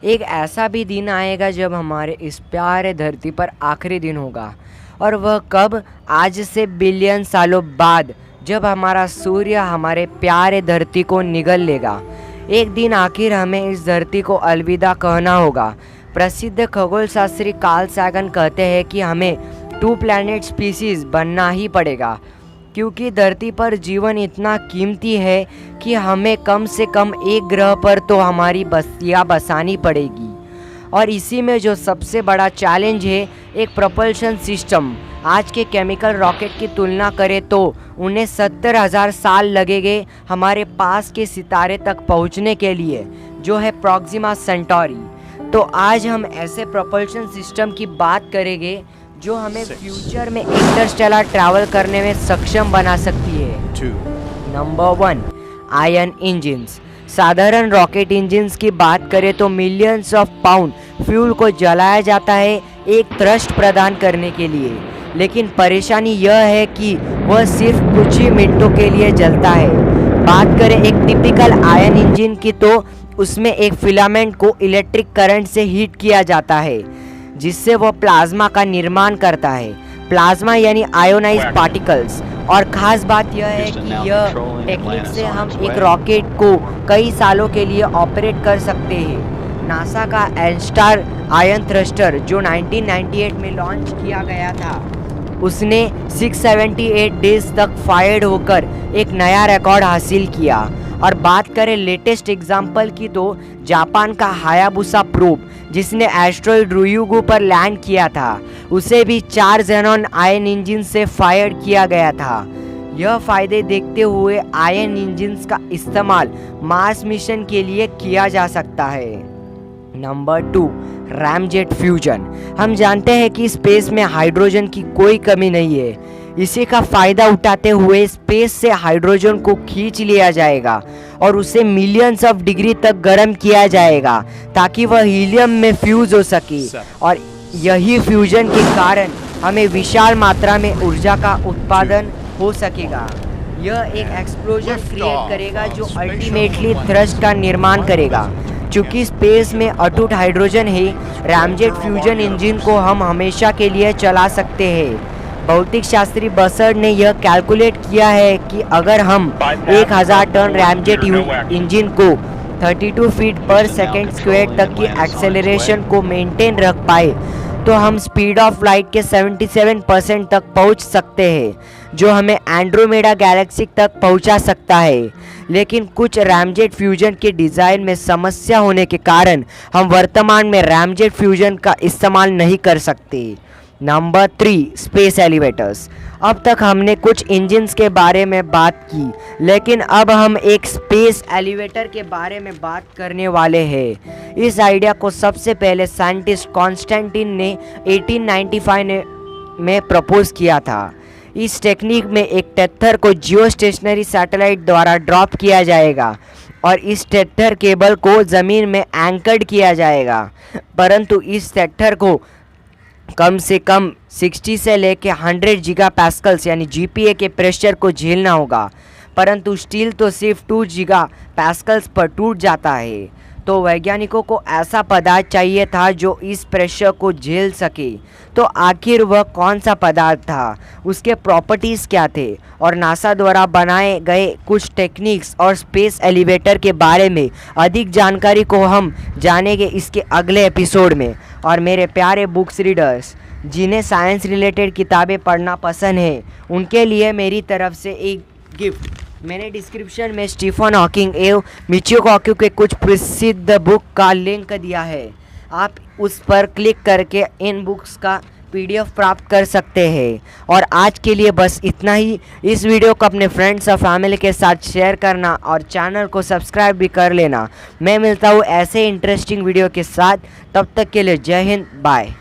एक ऐसा भी दिन आएगा जब हमारे इस प्यारे धरती पर आखिरी दिन होगा। और वह कब? आज से बिलियन सालों बाद, जब हमारा सूर्य हमारे प्यारे धरती को निगल लेगा। एक दिन आखिर हमें इस धरती को अलविदा कहना होगा। प्रसिद्ध खगोल शास्त्री कार्ल सैगन कहते हैं कि हमें 2 प्लैनेट स्पीसीज बनना ही पड़ेगा, क्योंकि धरती पर जीवन इतना कीमती है कि हमें कम से कम एक ग्रह पर तो हमारी बस्तियाँ बसानी पड़ेगी। और इसी में जो सबसे बड़ा चैलेंज है, एक प्रोपल्शन सिस्टम। आज के केमिकल रॉकेट की तुलना करें तो उन्हें 70,000 साल लगेंगे हमारे पास के सितारे तक पहुंचने के लिए, जो है प्रॉक्सिमा सेंटोरी। तो आज हम ऐसे प्रोपल्शन सिस्टम की बात करेंगे जो हमें फ्यूचर में इंटरस्टेलर ट्रैवल करने में सक्षम बना सकती है। Number 1, ion engines. साधारण रॉकेट इंजिन्स की बात करें तो मिलियंस ऑफ पाउंड फ्यूल को जलाया जाता है एक थ्रस्ट प्रदान करने के लिए, लेकिन परेशानी यह है कि वह सिर्फ कुछ ही मिनटों के लिए जलता है। बात करें एक टिपिकल आयन इंजन की तो उसमें एक फिलामेंट को इलेक्ट्रिक करंट से हीट किया जाता है, जिससे वह प्लाज्मा का निर्माण करता है। प्लाज्मा यानी आयोनाइज्ड पार्टिकल्स। और ख़ास बात यह है कि यह टेक्निक से हम एक रॉकेट को कई सालों के लिए ऑपरेट कर सकते हैं। नासा का एनस्टार आयन थ्रस्टर जो 1998 में लॉन्च किया गया था, उसने 678 डेज तक फायर्ड होकर एक नया रिकॉर्ड हासिल किया। और बात करें लेटेस्ट एग्जाम्पल की तो जापान का हायाबुसा प्रोब, जिसने एस्ट्रॉइड रुयुगु पर लैंड किया था, उसे भी 4 जेनॉन आयन इंजन से फायर किया गया था। यह फायदे देखते हुए आयन इंजन्स का इस्तेमाल मार्स मिशन के लिए किया जा सकता है। Number 2, ramjet fusion. हम जानते हैं कि स्पेस में हाइड्रोजन की कोई कमी नहीं है। इसी का फायदा उठाते हुए स्पेस से हाइड्रोजन को खींच लिया जाएगा और उसे मिलियंस ऑफ डिग्री तक गर्म किया जाएगा ताकि वह हीलियम में फ्यूज हो सके। और यही फ्यूजन के कारण हमें विशाल मात्रा में ऊर्जा का उत्पादन हो सकेगा। यह एक एक्सप्लोजन क्रिएट करेगा जो अल्टीमेटली थ्रस्ट का निर्माण करेगा। चूँकि स्पेस में अटूट हाइड्रोजन है, रैमजेट फ्यूजन इंजन को हम हमेशा के लिए चला सकते हैं। भौतिक शास्त्री बसर्ड ने यह कैलकुलेट किया है कि अगर हम 1000 टन रैमजेट इंजन को 32 फीट पर सेकेंड स्क्वायर तक की एक्सेलरेशन को मेंटेन रख पाए तो हम स्पीड ऑफ लाइट के 77% तक पहुंच सकते हैं, जो हमें एंड्रोमेडा गैलेक्सी तक पहुंचा सकता है। लेकिन कुछ रैमजेट फ्यूजन के डिज़ाइन में समस्या होने के कारण हम वर्तमान में रैमजेट फ्यूजन का इस्तेमाल नहीं कर सकते। Number 3, space elevators. अब तक हमने कुछ इंजन्स के बारे में बात की, लेकिन अब हम एक स्पेस एलिवेटर के बारे में बात करने वाले हैं। इस आइडिया को सबसे पहले साइंटिस्ट कॉन्स्टेंटिन ने 1895 में प्रपोज किया था। इस टेक्निक में एक टेथर को जियो स्टेशनरी सैटेलाइट द्वारा ड्रॉप किया जाएगा और इस टेथर केबल को ज़मीन में एंकर्ड किया जाएगा, परंतु इस टेथर को कम से कम 60 से लेकर 100 गीगापास्कल्स यानी जीपीए के प्रेशर को झेलना होगा, परंतु स्टील तो सिर्फ 2 गीगापास्कल्स पर टूट जाता है। तो वैज्ञानिकों को ऐसा पदार्थ चाहिए था जो इस प्रेशर को झेल सके। तो आखिर वह कौन सा पदार्थ था, उसके प्रॉपर्टीज़ क्या थे, और नासा द्वारा बनाए गए कुछ टेक्निक्स और स्पेस एलिवेटर के बारे में अधिक जानकारी को हम जानेंगे इसके अगले एपिसोड में। और मेरे प्यारे बुक्स रीडर्स, जिन्हें साइंस रिलेटेड किताबें पढ़ना पसंद है, उनके लिए मेरी तरफ से एक गिफ्ट। मैंने डिस्क्रिप्शन में स्टीफन हॉकिंग एवं मिचियो काकू के कुछ प्रसिद्ध बुक का लिंक दिया है। आप उस पर क्लिक करके इन बुक्स का PDF प्राप्त कर सकते हैं। और आज के लिए बस इतना ही। इस वीडियो को अपने फ्रेंड्स और फैमिली के साथ शेयर करना और चैनल को सब्सक्राइब भी कर लेना। मैं मिलता हूँ ऐसे इंटरेस्टिंग वीडियो के साथ। तब तक के लिए जय हिंद, बाय।